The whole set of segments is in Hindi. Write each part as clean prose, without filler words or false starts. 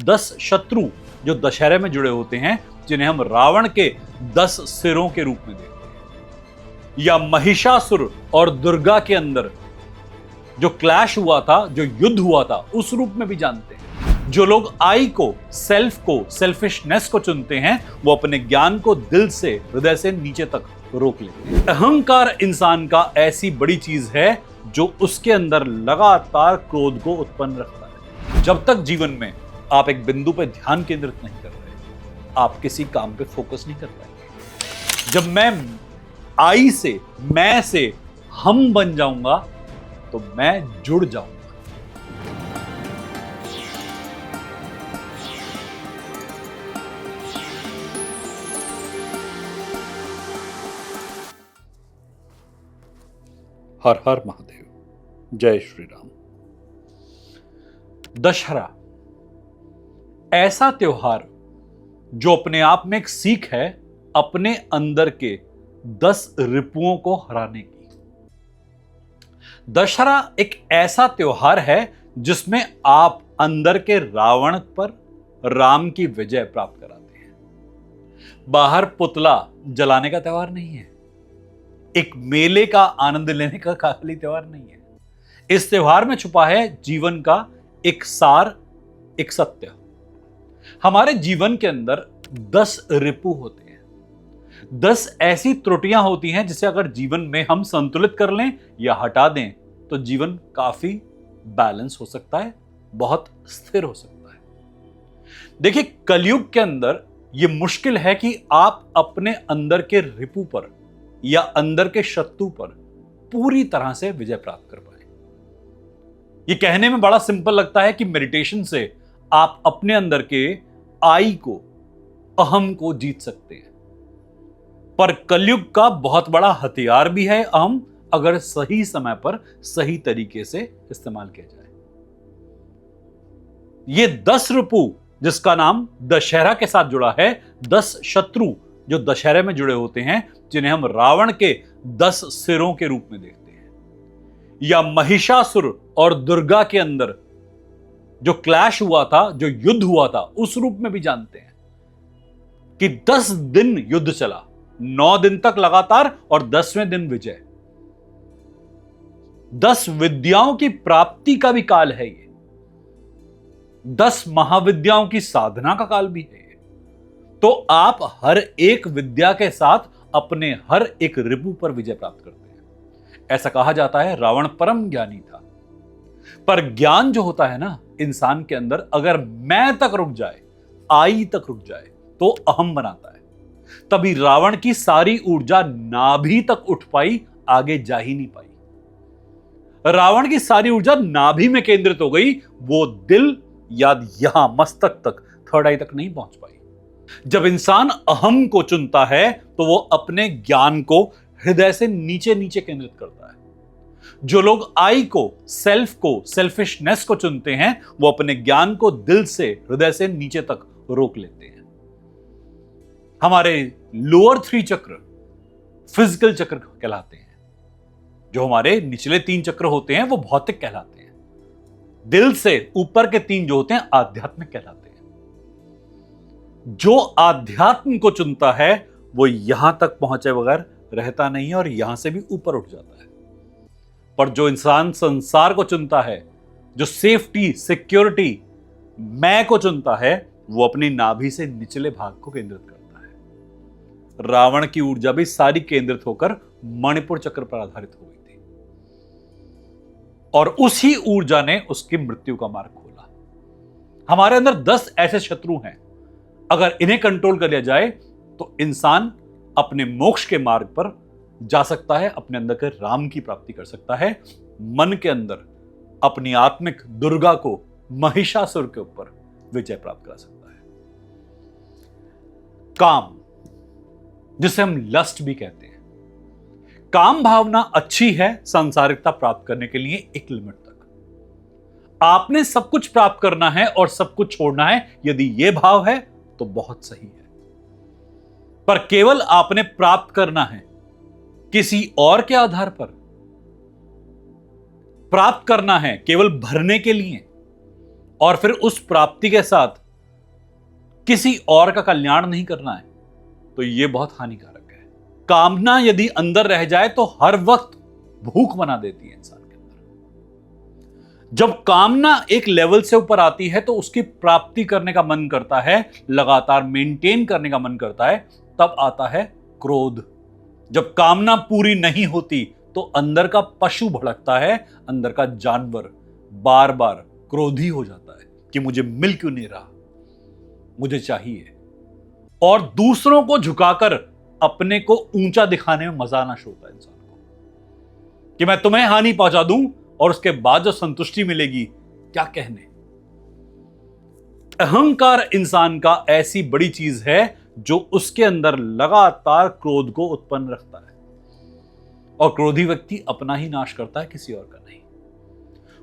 10 शत्रु जो दशहरे में जुड़े होते हैं, जिन्हें हम रावण के 10 सिरों के रूप में देखते हैं, या महिषासुर और दुर्गा के अंदर जो क्लैश हुआ था, जो युद्ध हुआ था, उस रूप में भी जानते हैं। जो लोग आई को, सेल्फ को, सेल्फिशनेस को चुनते हैं, वो अपने ज्ञान को दिल से, हृदय से नीचे तक रोक लेते हैं। अहंकार इंसान का ऐसी बड़ी चीज है जो उसके अंदर लगातार क्रोध को उत्पन्न रखता है। जब तक जीवन में आप एक बिंदु पर ध्यान केंद्रित नहीं कर रहे, आप किसी काम पे फोकस नहीं कर पाएंगे। जब मैं आई से, मैं से हम बन जाऊंगा तो मैं जुड़ जाऊंगा। हर हर महादेव, जय श्री राम। दशहरा ऐसा त्योहार जो अपने आप में एक सीख है अपने अंदर के 10 रिपुओं को हराने की। दशहरा एक ऐसा त्योहार है जिसमें आप अंदर के रावण पर राम की विजय प्राप्त कराते हैं। बाहर पुतला जलाने का त्योहार नहीं है, एक मेले का आनंद लेने का खाली त्योहार नहीं है। इस त्योहार में छुपा है जीवन का एक सार, एक सत्य। हमारे जीवन के अंदर 10 रिपु होते हैं, 10 ऐसी त्रुटियां होती हैं जिसे अगर जीवन में हम संतुलित कर लें या हटा दें तो जीवन काफी बैलेंस हो सकता है, बहुत स्थिर हो सकता है। देखिए, कलयुग के अंदर यह मुश्किल है कि आप अपने अंदर के रिपु पर या अंदर के शत्रु पर पूरी तरह से विजय प्राप्त कर पाए। यह कहने में बड़ा सिंपल लगता है कि मेडिटेशन से आप अपने अंदर के आई को, अहम को जीत सकते हैं, पर कलयुग का बहुत बड़ा हथियार भी है अहम, अगर सही समय पर सही तरीके से इस्तेमाल किया जाए। यह 10 रिपु जिसका नाम दशहरा के साथ जुड़ा है, 10 शत्रु जो दशहरे में जुड़े होते हैं, जिन्हें हम रावण के 10 सिरों के रूप में देखते हैं, या महिषासुर और दुर्गा के अंदर जो क्लैश हुआ था, जो युद्ध हुआ था, उस रूप में भी जानते हैं कि 10 दिन युद्ध चला, 9 दिन तक लगातार और 10वें दिन विजय। 10 विद्याओं की प्राप्ति का भी काल है ये, 10 महाविद्याओं की साधना का काल भी है ये। तो आप हर एक विद्या के साथ अपने हर एक रिपु पर विजय प्राप्त करते हैं। ऐसा कहा जाता है रावण परम ज्ञानी था, पर ज्ञान जो होता है ना इंसान के अंदर, अगर मैं तक रुक जाए, आई तक रुक जाए, तो अहम बनाता है। तभी रावण की सारी ऊर्जा नाभि तक उठ पाई, आगे जा ही नहीं पाई। रावण की सारी ऊर्जा नाभि में केंद्रित हो गई, वो दिल या यहां मस्तक तक, थर्ड आई तक नहीं पहुंच पाई। जब इंसान अहम को चुनता है तो वो अपने ज्ञान को हृदय से नीचे नीचे केंद्रित करता है। जो लोग आई को, सेल्फ को, सेल्फिशनेस को चुनते हैं, वो अपने ज्ञान को दिल से, हृदय से नीचे तक रोक लेते हैं। हमारे लोअर 3 चक्र फिजिकल चक्र कहलाते हैं, जो हमारे निचले 3 चक्र होते हैं वो भौतिक कहलाते हैं। दिल से ऊपर के 3 जो होते हैं आध्यात्मिक कहलाते हैं। जो आध्यात्म को चुनता है वो यहां तक पहुंचे बगैर रहता नहीं है और यहां से भी ऊपर उठ जाता है। पर जो इंसान संसार को चुनता है, जो सेफ्टी, सिक्योरिटी, मैं को चुनता है, वो अपनी नाभि से निचले भाग को केंद्रित करता है। रावण की ऊर्जा भी सारी केंद्रित होकर मणिपुर चक्र पर आधारित हो गई थी, और उसी ऊर्जा ने उसकी मृत्यु का मार्ग खोला। हमारे अंदर 10 ऐसे शत्रु हैं, अगर इन्हें कंट्रोल कर लिया जाए तो इंसान अपने मोक्ष के मार्ग पर जा सकता है, अपने अंदर के राम की प्राप्ति कर सकता है, मन के अंदर अपनी आत्मिक दुर्गा को, महिषासुर के ऊपर विजय प्राप्त कर सकता है। काम, जिसे हम लस्ट भी कहते हैं, काम भावना अच्छी है सांसारिकता प्राप्त करने के लिए एक लिमिट तक। आपने सब कुछ प्राप्त करना है और सब कुछ छोड़ना है, यदि यह भाव है तो बहुत सही है। पर केवल आपने प्राप्त करना है किसी और के आधार पर, प्राप्त करना है केवल भरने के लिए, और फिर उस प्राप्ति के साथ किसी और का कल्याण नहीं करना है, तो यह बहुत हानिकारक है। कामना यदि अंदर रह जाए तो हर वक्त भूख बना देती है इंसान के अंदर। जब कामना एक लेवल से ऊपर आती है तो उसकी प्राप्ति करने का मन करता है, लगातार मेंटेन करने का मन करता है, तब आता है क्रोध। जब कामना पूरी नहीं होती तो अंदर का पशु भड़कता है, अंदर का जानवर बार बार क्रोधी हो जाता है कि मुझे मिल क्यों नहीं रहा, मुझे चाहिए। और दूसरों को झुकाकर अपने को ऊंचा दिखाने में मजा आना शुरू होता है इंसान को, कि मैं तुम्हें हानि पहुंचा दूं और उसके बाद जो संतुष्टि मिलेगी क्या कहने। अहंकार इंसान का ऐसी बड़ी चीज है जो उसके अंदर लगातार क्रोध को उत्पन्न रखता है, और क्रोधी व्यक्ति अपना ही नाश करता है, किसी और का नहीं।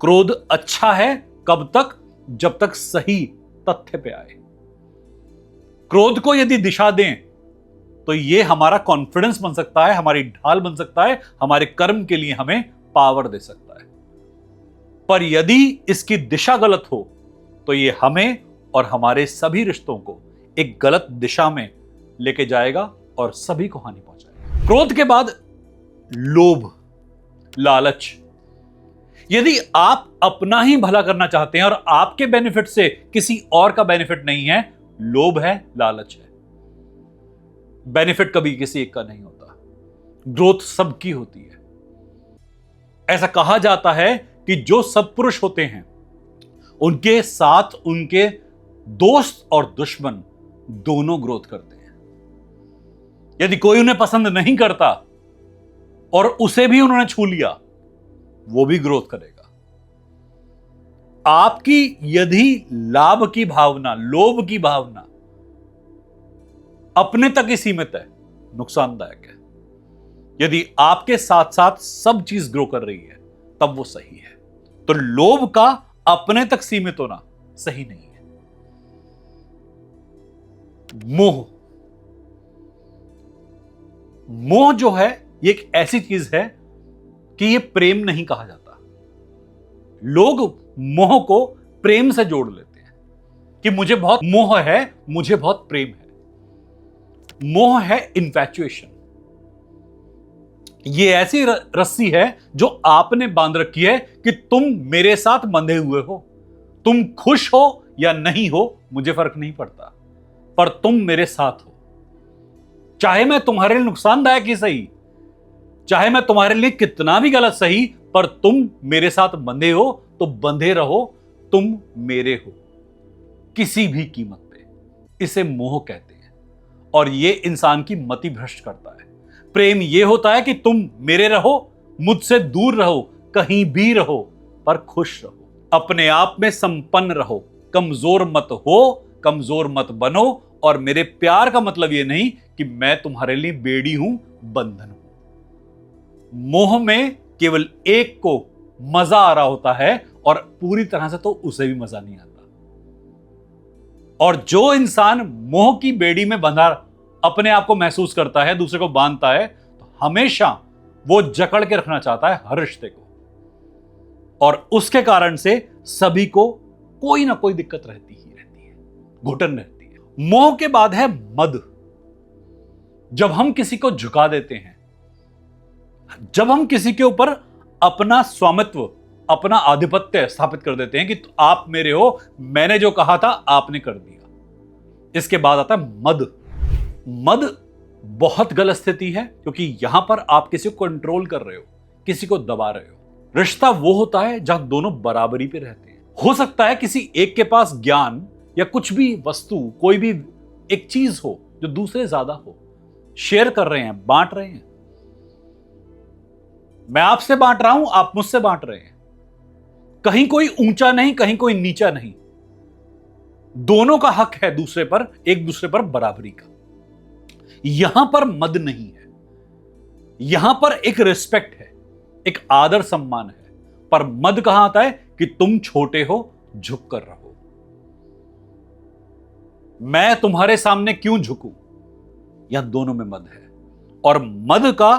क्रोध अच्छा है कब तक? जब तक सही तथ्य पे आए। क्रोध को यदि दिशा दें तो यह हमारा कॉन्फिडेंस बन सकता है, हमारी ढाल बन सकता है, हमारे कर्म के लिए हमें पावर दे सकता है। पर यदि इसकी दिशा गलत हो तो यह हमें और हमारे सभी रिश्तों को एक गलत दिशा में लेके जाएगा और सभी को हानि पहुंचाएगा। क्रोध के बाद लोभ, लालच। यदि आप अपना ही भला करना चाहते हैं और आपके बेनिफिट से किसी और का बेनिफिट नहीं है, लोभ है, लालच है। बेनिफिट कभी किसी एक का नहीं होता, ग्रोथ सबकी होती है। ऐसा कहा जाता है कि जो सत्पुरुष होते हैं उनके साथ उनके दोस्त और दुश्मन दोनों ग्रोथ करते हैं। यदि कोई उन्हें पसंद नहीं करता और उसे भी उन्होंने छू लिया, वो भी ग्रोथ करेगा। आपकी यदि लाभ की भावना, लोभ की भावना अपने तक ही सीमित है, नुकसानदायक है। यदि आपके साथ साथ सब चीज ग्रो कर रही है तब वो सही है। तो लोभ का अपने तक सीमित होना सही नहीं है। मोह, मोह जो है ये एक ऐसी चीज है कि ये प्रेम नहीं कहा जाता। लोग मोह को प्रेम से जोड़ लेते हैं कि मुझे बहुत मोह है, मुझे बहुत प्रेम है। मोह है इन्फैचुएशन। ये ऐसी रस्सी है जो आपने बांध रखी है कि तुम मेरे साथ बंधे हुए हो, तुम खुश हो या नहीं हो मुझे फर्क नहीं पड़ता, पर तुम मेरे साथ हो। चाहे मैं तुम्हारे लिए नुकसानदायक ही सही, चाहे मैं तुम्हारे लिए कितना भी गलत सही, पर तुम मेरे साथ बंधे हो तो बंधे रहो, तुम मेरे हो किसी भी कीमत पे। इसे मोह कहते हैं और यह इंसान की मति भ्रष्ट करता है। प्रेम यह होता है कि तुम मेरे रहो, मुझसे दूर रहो, कहीं भी रहो, पर खुश रहो, अपने आप में संपन्न रहो, कमजोर मत हो, कमजोर मत बनो। और मेरे प्यार का मतलब यह नहीं कि मैं तुम्हारे लिए बेड़ी हूं, बंधन हूं। मोह में केवल एक को मजा आ रहा होता है और पूरी तरह से तो उसे भी मजा नहीं आता। और जो इंसान मोह की बेड़ी में बंधा अपने आप को महसूस करता है, दूसरे को बांधता है, तो हमेशा वो जकड़ के रखना चाहता है हर रिश्ते को, और उसके कारण से सभी को कोई ना कोई दिक्कत रहती ही रहती है, घुटन रहती है। मोह के बाद है मद। जब हम किसी को झुका देते हैं, जब हम किसी के ऊपर अपना स्वामित्व, अपना आधिपत्य स्थापित कर देते हैं कि आप मेरे हो, मैंने जो कहा था आपने कर दिया। इसके बाद आता है मद। मद बहुत गलत स्थिति है, क्योंकि यहां पर आप किसी को कंट्रोल कर रहे हो, किसी को दबा रहे हो। रिश्ता वो होता है जहां दोनों बराबरी पे रहते हैं। हो सकता है किसी एक के पास ज्ञान या कुछ भी वस्तु, कोई भी एक चीज हो जो दूसरे ज्यादा हो, शेयर कर रहे हैं, बांट रहे हैं। मैं आपसे बांट रहा हूं, आप मुझसे बांट रहे हैं। कहीं कोई ऊंचा नहीं, कहीं कोई नीचा नहीं, दोनों का हक है दूसरे पर, एक दूसरे पर बराबरी का। यहां पर मद नहीं है, यहां पर एक रिस्पेक्ट है, एक आदर सम्मान है। पर मद कहां आता है कि तुम छोटे हो, झुक कर रहो। मैं तुम्हारे सामने क्यों झुकूं, यहां दोनों में मद है। और मद का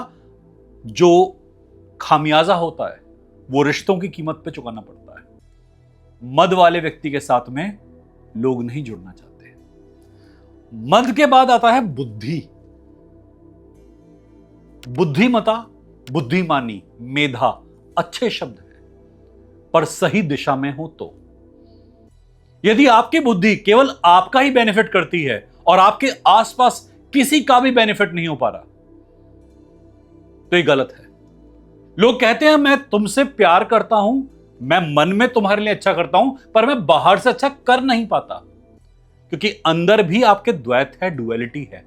जो खामियाजा होता है वो रिश्तों की कीमत पे चुकाना पड़ता है। मद वाले व्यक्ति के साथ में लोग नहीं जुड़ना चाहते, मद के बाद आता है बुद्धि। बुद्धिमता, बुद्धिमानी, मेधा अच्छे शब्द हैं, पर सही दिशा में हो तो। यदि आपकी बुद्धि केवल आपका ही बेनिफिट करती है और आपके आसपास किसी का भी बेनिफिट नहीं हो पा रहा, तो ये गलत है। लोग कहते हैं मैं तुमसे प्यार करता हूं, मैं मन में तुम्हारे लिए अच्छा करता हूं, पर मैं बाहर से अच्छा कर नहीं पाता, क्योंकि अंदर भी आपके द्वैत है, डुअलिटी है।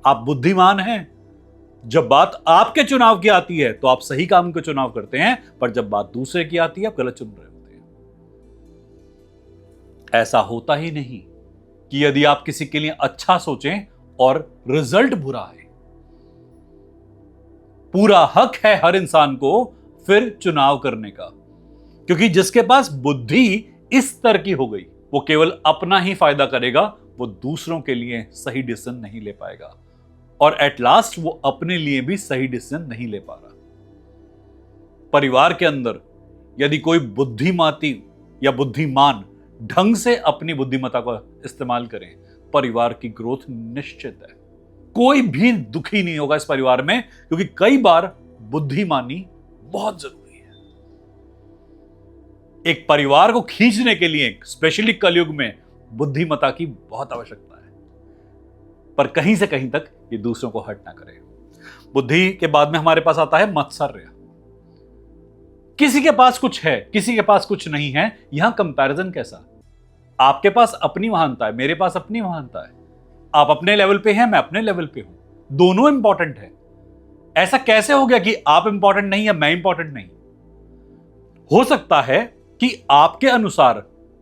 आप बुद्धिमान हैं, जब बात आपके चुनाव की आती है तो आप सही काम का चुनाव करते हैं, पर जब बात दूसरे की आती है आप गलत चुन रहे होते हैं। ऐसा होता ही नहीं कि यदि आप किसी के लिए अच्छा सोचें और रिजल्ट बुरा है। पूरा हक है हर इंसान को फिर चुनाव करने का, क्योंकि जिसके पास बुद्धि इस स्तर की हो गई वो केवल अपना ही फायदा करेगा, वो दूसरों के लिए सही डिसीजन नहीं ले पाएगा, और एट लास्ट वो अपने लिए भी सही डिसीजन नहीं ले पा रहा। परिवार के अंदर यदि कोई बुद्धिमाती या बुद्धिमान ढंग से अपनी बुद्धिमता को इस्तेमाल करें, परिवार की ग्रोथ निश्चित है। कोई भी दुखी नहीं होगा इस परिवार में, क्योंकि कई बार बुद्धिमानी बहुत जरूरी है। एक परिवार को खींचने के लिए स्पेशली कलयुग में बुद्धिमता की बहुत आवश्यकता है, पर कहीं से कहीं तक ये दूसरों को हर्ट ना करे। बुद्धि के बाद में हमारे पास आता है मत्सर्य। किसी के पास कुछ है, किसी के पास कुछ नहीं है, यहां कंपैरिजन कैसा? आपके पास अपनी महानता है, मेरे पास अपनी महानता है। आप अपने लेवल पे हैं, मैं अपने लेवल पे हूं, दोनों इंपॉर्टेंट है। ऐसा कैसे हो गया कि आप इंपॉर्टेंट नहीं या मैं इंपॉर्टेंट नहीं? हो सकता है कि आपके अनुसार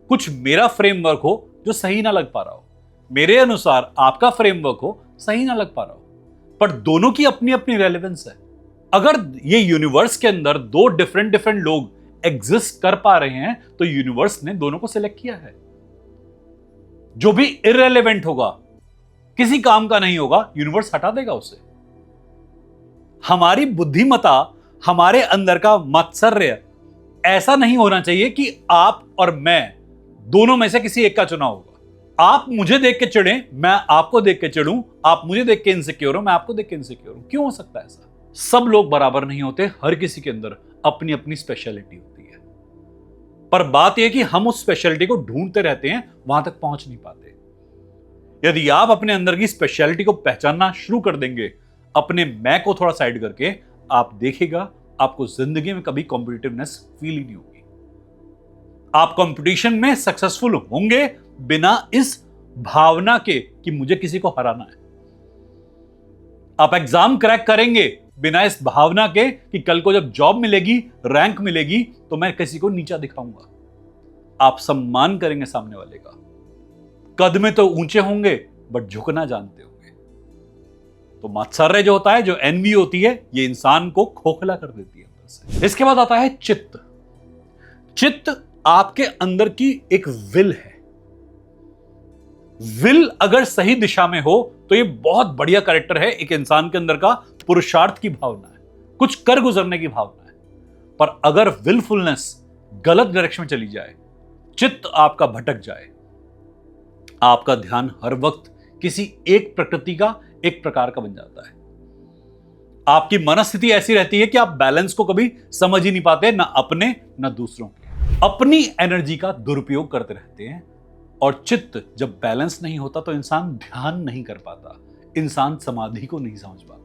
कुछ मेरा फ्रेमवर्क हो जो सही ना लग पा रहा हो, मेरे अनुसार आपका फ्रेमवर्क हो सही ना लग पा रहा हो, पर दोनों की अपनी अपनी रेलेवेंस है। अगर ये यूनिवर्स के अंदर दो डिफरेंट लोग एग्जिस्ट कर पा रहे हैं तो यूनिवर्स ने दोनों को सिलेक्ट किया है। जो भी इररेलेवेंट होगा, किसी काम का नहीं होगा, यूनिवर्स हटा देगा उसे। हमारी बुद्धिमता, हमारे अंदर का मत्सर्य ऐसा नहीं होना चाहिए कि आप और मैं दोनों में से किसी एक का चुनाव होगा। आप मुझे देख के चिढ़े, मैं आपको देख के चिढ़ूं, आप मुझे देख के इनसिक्योर हो, मैं आपको देख के इनसिक्योर हूं। क्यों हो सकता है ऐसा? सब लोग बराबर नहीं होते, हर किसी के अंदर अपनी अपनी स्पेशलिटी होती है, पर बात यह कि हम उस स्पेशलिटी को ढूंढते रहते हैं, वहां तक पहुंच नहीं पाते। यदि आप अपने अंदर की स्पेशलिटी को पहचानना शुरू कर देंगे, अपने मैं को थोड़ा साइड करके, आप देखिएगा आपको जिंदगी में कभी कॉम्पिटिटिवनेस फील ही नहीं होगी। आप कंपटीशन में सक्सेसफुल होंगे बिना इस भावना के कि मुझे किसी को हराना है। आप एग्जाम क्रैक करेंगे बिना इस भावना के कि कल को जब जॉब मिलेगी, रैंक मिलेगी, तो मैं किसी को नीचा दिखाऊंगा। आप सम्मान करेंगे सामने वाले का। कद में तो ऊंचे होंगे बट झुकना जानते होंगे। तो मत्सर्य जो होता है, जो एनवी होती है, ये इंसान को खोखला कर देती है अंदर से। इसके बाद आता है चित्त। चित्त आपके अंदर की एक विल है। विल अगर सही दिशा में हो तो ये बहुत बढ़िया कैरेक्टर है एक इंसान के अंदर का। पुरुषार्थ की भावना है, कुछ कर गुजरने की भावना है। पर अगर विलफुलनेस गलत डायरेक्शन में चली जाए, चित्त आपका भटक जाए, आपका ध्यान हर वक्त किसी एक प्रकृति का, एक प्रकार का बन जाता है। आपकी मनस्थिति ऐसी रहती है कि आप बैलेंस को कभी समझ ही नहीं पाते, ना अपने ना दूसरों के। अपनी एनर्जी का दुरुपयोग करते रहते हैं, और चित्त जब बैलेंस नहीं होता तो इंसान ध्यान नहीं कर पाता, इंसान समाधि को नहीं समझ पाता,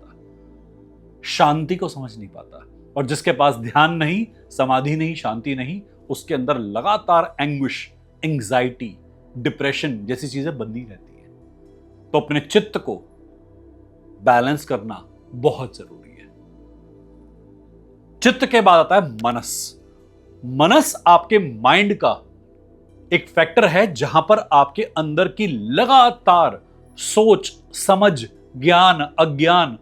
शांति को समझ नहीं पाता। और जिसके पास ध्यान नहीं, समाधि नहीं, शांति नहीं, उसके अंदर लगातार एंग्विश, एंग्जाइटी, डिप्रेशन जैसी चीजें बंदी रहती है। तो अपने चित्त को बैलेंस करना बहुत जरूरी है। चित्त के बाद आता है मनस। मनस आपके माइंड का एक फैक्टर है जहां पर आपके अंदर की लगातार सोच, समझ, ज्ञान, अज्ञान,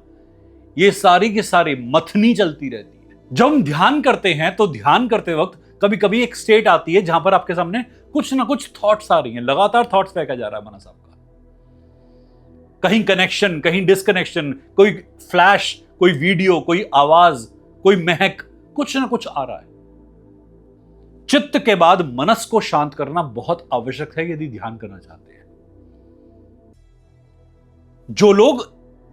ये सारी की सारी मथनी चलती रहती है। जब हम ध्यान करते हैं तो ध्यान करते वक्त कभी कभी एक स्टेट आती है जहां पर आपके सामने कुछ ना कुछ थॉट्स आ रही हैं, लगातार थॉट्स फेंका जा रहा है मनस आपका। कहीं कनेक्शन, कहीं डिस्कनेक्शन, कोई फ्लैश, कोई वीडियो, कोई आवाज, कोई महक, कुछ ना कुछ आ रहा है। चित्त के बाद मनस को शांत करना बहुत आवश्यक है यदि ध्यान करना चाहते हैं। जो लोग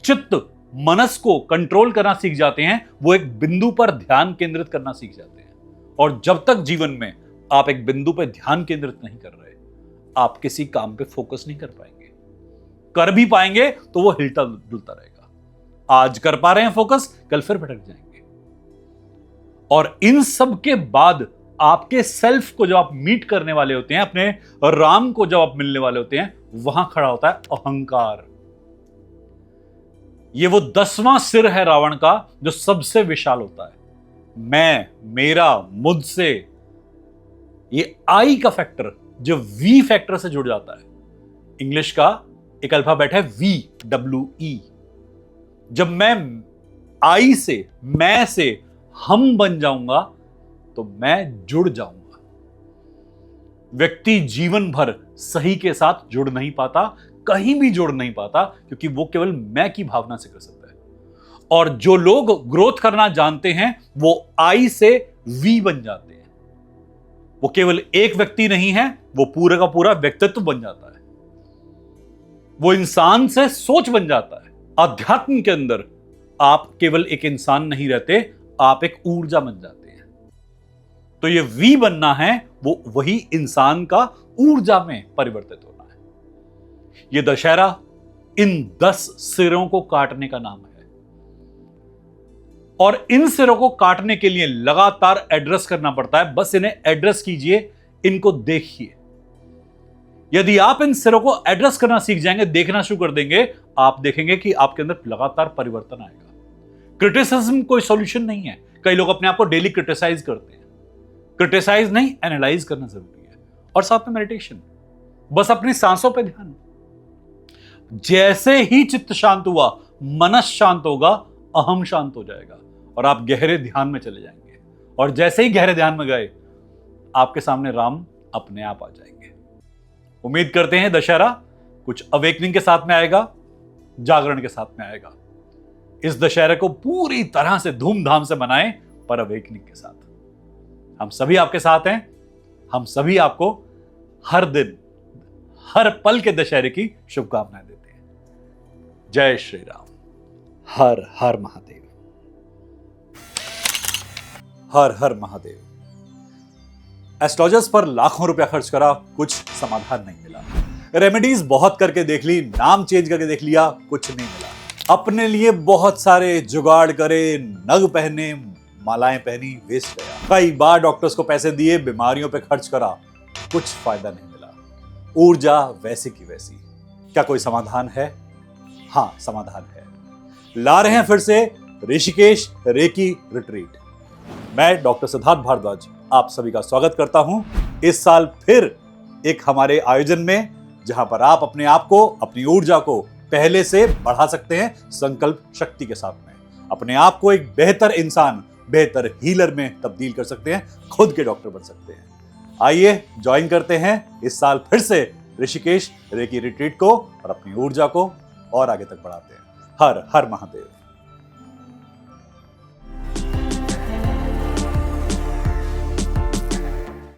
चित्त मनस को कंट्रोल करना सीख जाते हैं वो एक बिंदु पर ध्यान केंद्रित करना सीख जाते हैं। और जब तक जीवन में आप एक बिंदु पर ध्यान केंद्रित नहीं कर रहे, आप किसी काम पे फोकस नहीं कर पाएंगे। कर भी पाएंगे तो वो हिलता डुलता रहेगा। आज कर पा रहे हैं फोकस, कल फिर भटक जाएंगे। और इन सब के बाद आपके सेल्फ को जब आप मीट करने वाले होते हैं, अपने राम को जब आप मिलने वाले होते हैं, वहां खड़ा होता है अहंकार। ये वो 10वां सिर है रावण का जो सबसे विशाल होता है। मैं, मेरा, मुझसे, ये आई का फैक्टर जो वी फैक्टर से जुड़ जाता है। इंग्लिश का एक अल्फाबेट है VWE। जब मैं आई से, मैं से हम बन जाऊंगा तो मैं जुड़ जाऊंगा। व्यक्ति जीवन भर सही के साथ जुड़ नहीं पाता, कहीं भी जुड़ नहीं पाता, क्योंकि वो केवल मैं की भावना से कर सकता है। और जो लोग ग्रोथ करना जानते हैं वो आई से वी बन जाते हैं। वो केवल एक व्यक्ति नहीं है, वो पूरा का पूरा व्यक्तित्व बन जाता है। वो इंसान से सोच बन जाता है। अध्यात्म के अंदर आप केवल एक इंसान नहीं रहते, आप एक ऊर्जा बन जाते हैं। तो ये वी बनना है, वो वही इंसान का ऊर्जा में परिवर्तित होना है। ये दशहरा इन 10 सिरों को काटने का नाम है। और इन सिरों को काटने के लिए लगातार एड्रेस करना पड़ता है। बस इन्हें एड्रेस कीजिए, इनको देखिए। यदि आप इन सिरों को एड्रेस करना सीख जाएंगे, देखना शुरू कर देंगे, आप देखेंगे कि आपके अंदर लगातार परिवर्तन आएगा। क्रिटिसिज्म कोई सॉल्यूशन नहीं है। कई लोग अपने आप को डेली क्रिटिसाइज करते हैं। क्रिटिसाइज नहीं, एनालाइज करना जरूरी है। और साथ में मेडिटेशन, बस अपनी सांसों पे ध्यान। जैसे ही चित्त शांत हुआ, मनस शांत होगा, अहम शांत हो जाएगा और आप गहरे ध्यान में चले जाएंगे। और जैसे ही गहरे ध्यान में गए, आपके सामने राम अपने आप आ जाएंगे। उम्मीद करते हैं दशहरा कुछ अवेकनिंग के साथ में आएगा, जागरण के साथ में आएगा। इस दशहरे को पूरी तरह से धूमधाम से मनाएं, पर अवेकनिंग के साथ। हम सभी आपके साथ हैं। हम सभी आपको हर दिन, हर पल के दशहरे की शुभकामनाएं देते हैं। जय श्री राम। हर हर महादेव। हर हर महादेव। एस्ट्रोलॉजर्स पर लाखों रुपया खर्च करा, कुछ समाधान नहीं मिला। रेमेडीज बहुत करके देख ली, नाम चेंज करके देख लिया, कुछ नहीं मिला। अपने लिए बहुत सारे जुगाड़ करे, नग पहने, मालाएं पहनी, वेस्ट गया। कई बार डॉक्टर्स को पैसे दिए, बीमारियों पे खर्च करा, कुछ फायदा नहीं मिला। ऊर्जा वैसी की वैसी। क्या कोई समाधान है? हाँ, समाधान है। ला रहे हैं फिर से ऋषिकेश रेकी रिट्रीट। मैं डॉक्टर सिद्धार्थ भारद्वाज आप सभी का स्वागत करता हूं इस साल फिर एक हमारे आयोजन में, जहां पर आप अपने आप को, अपनी ऊर्जा को पहले से बढ़ा सकते हैं संकल्प शक्ति के साथ में। अपने आप को एक बेहतर इंसान, बेहतर हीलर में तब्दील कर सकते हैं, खुद के डॉक्टर बन सकते हैं। आइए ज्वाइन करते हैं इस साल फिर से ऋषिकेश रेकी रिट्रीट को और अपनी ऊर्जा को और आगे तक बढ़ाते हैं। हर हर महादेव।